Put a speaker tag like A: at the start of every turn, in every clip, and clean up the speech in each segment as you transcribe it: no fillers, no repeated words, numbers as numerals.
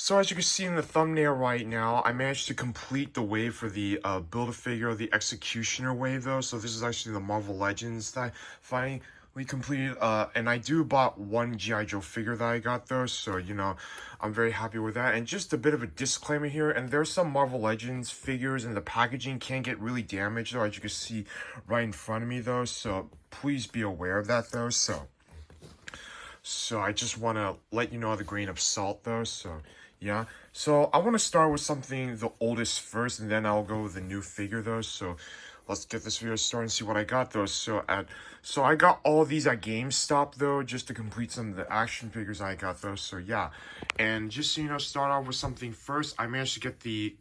A: So as you can see in the thumbnail right now, I managed to complete the wave for the Build-A-Figure, the Executioner wave though. So this is actually the Marvel Legends that I finally completed. And I bought one G.I. Joe figure that I got though. So, I'm very happy with that. And just a bit of a disclaimer here, and there's some Marvel Legends figures and the packaging can get really damaged though, as you can see right in front of me though. So please be aware of that though. So I just want to let you know the grain of salt though, so yeah. So I want to start with something the oldest first, and then I'll go with the new figure though. So let's get this video started and see what I got though. So I got all these at GameStop though, just to complete some of the action figures I got though. So yeah, and just so you know, start off with something first. I managed to get the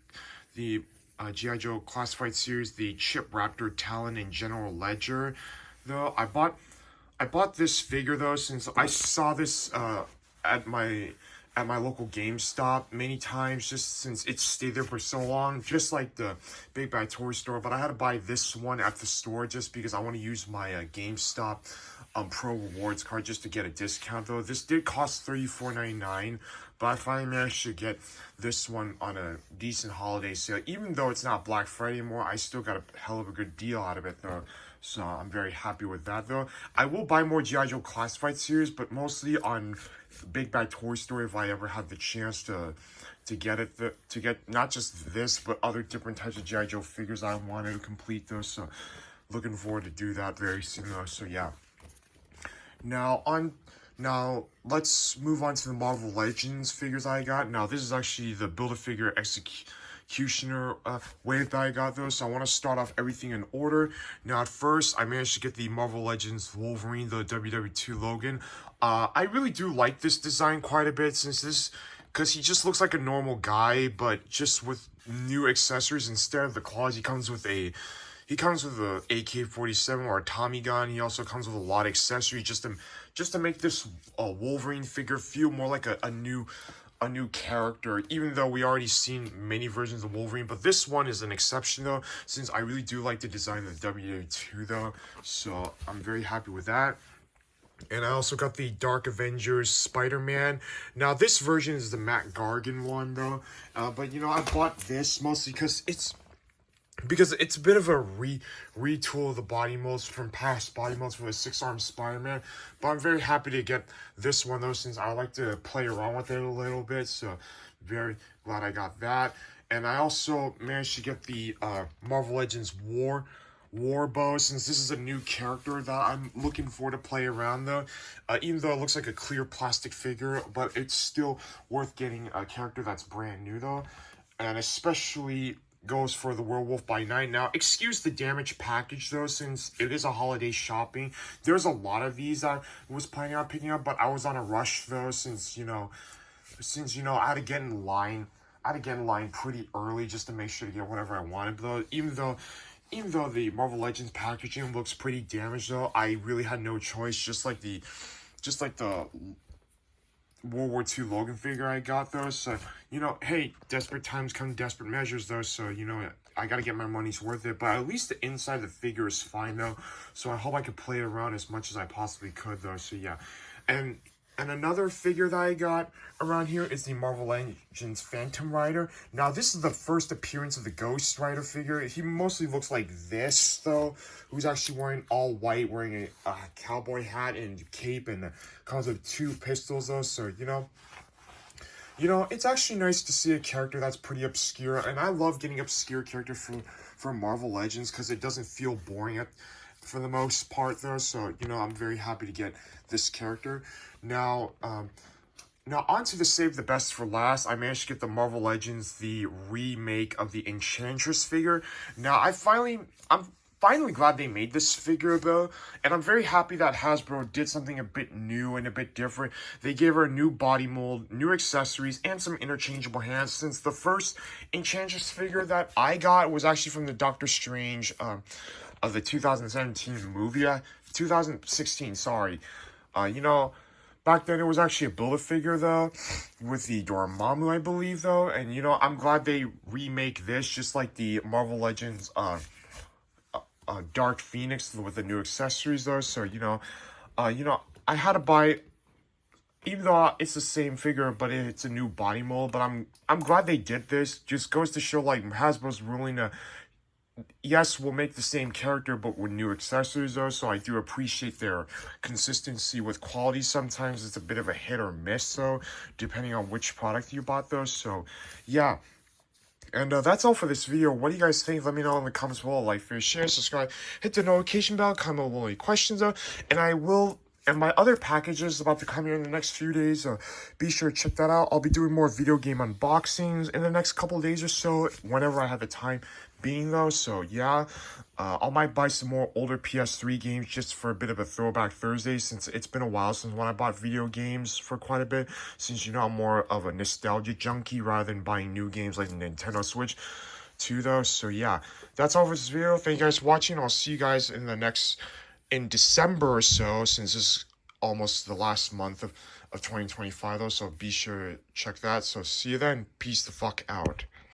A: G.I. Joe Classified Series, the Chip Raptor Talon and General Ledger though. I bought this figure though since I saw this at my local GameStop many times, just since it stayed there for so long, just like the Big Bad Toy Store. But I had to buy this one at the store just because I want to use my GameStop Pro Rewards card just to get a discount though. This did cost $34.99, but I finally managed to get this one on a decent holiday sale. Even though it's not Black Friday anymore, I still got a hell of a good deal out of it though. So I'm very happy with that though. I will buy more G.I. Joe Classified Series, but mostly on Big Bad Toy Store if I ever have the chance to get it, to get not just this, but other different types of G.I. Joe figures I wanted to complete those. So looking forward to do that very soon though. So yeah. Now let's move on to the Marvel Legends figures I got. Now this is actually the Build-A-Figure Executioner wave that I got though, so I want to start off everything in order. Now at first I managed to get the Marvel Legends Wolverine, the WW2 Logan. I really do like this design quite a bit, because he just looks like a normal guy, but just with new accessories. Instead of the claws, he comes with a AK-47 or a Tommy gun. He also comes with a lot of accessories just to make this Wolverine figure feel more like a new character, even though we already seen many versions of Wolverine. But this one is an exception though, since I really do like the design of the WW2 though. So I'm very happy with that. And I also got the Dark Avengers Spider-Man. Now this version is the Matt Gargan one though. But I bought this mostly because it's a bit of a retool of the body molds from past body molds for the 6-armed Spider-Man. But I'm very happy to get this one though, since I like to play around with it a little bit. So very glad I got that. And I also managed to get the Marvel Legends Warbow, since this is a new character that I'm looking for to play around though. Even though it looks like a clear plastic figure, but it's still worth getting a character that's brand new though. And especially goes for the Werewolf by Night. Now, excuse the damaged package though, since it is a holiday shopping. There's a lot of these I was planning on picking up, but I was on a rush though, since I had to get in line. I had to get in line pretty early just to make sure to get whatever I wanted though. Even though the Marvel Legends packaging looks pretty damaged though, I really had no choice. Just like the World War II Logan figure I got though. So hey, desperate times come desperate measures though. So I gotta get my money's worth it. But at least the inside of the figure is fine though. So I hope I could play it around as much as I possibly could though. So yeah, and another figure that I got around here is the Marvel Legends Phantom Rider. Now, this is the first appearance of the Ghost Rider figure. He mostly looks like this, though, who's actually wearing all white, wearing a cowboy hat and cape, and comes with 2 pistols, though. So, it's actually nice to see a character that's pretty obscure, and I love getting obscure characters from Marvel Legends, because it doesn't feel boring for the most part though. So I'm very happy to get this character. Now on to the save the best for last. I managed to get the Marvel Legends, the remake of the Enchantress figure. Now I'm finally glad they made this figure though, and I'm very happy that Hasbro did something a bit new and a bit different. They gave her a new body mold, new accessories, and some interchangeable hands, since the first Enchantress figure that I got was actually from the Doctor Strange of the 2017 movie, 2016, sorry. Back then it was actually a Build-A-Figure though, with the Dormammu, I believe though, and I'm glad they remake this, just like the Marvel Legends Dark Phoenix with the new accessories though. So I had to buy even though it's the same figure, but it's a new body mold. But I'm glad they did this. Just goes to show like Hasbro's ruling to, yes, we'll make the same character, but with new accessories though. So I do appreciate their consistency with quality. Sometimes it's a bit of a hit or miss though, depending on which product you bought though. So yeah. And that's all for this video. What do you guys think? Let me know in the comments below. Like, favorite, share, subscribe, hit the notification bell, comment below any questions though. And my other packages about to come here in the next few days. Be sure to check that out. I'll be doing more video game unboxings in the next couple of days or so, whenever I have the time being though. So yeah, I might buy some more older PS3 games just for a bit of a throwback Thursday, since it's been a while since when I bought video games for quite a bit, since you know I'm more of a nostalgia junkie rather than buying new games like Nintendo Switch too though. So yeah, that's all for this video. Thank you guys for watching. I'll see you guys in December or so, since this is almost the last month of 2025 though. So be sure to check that. So see you then. Peace the fuck out.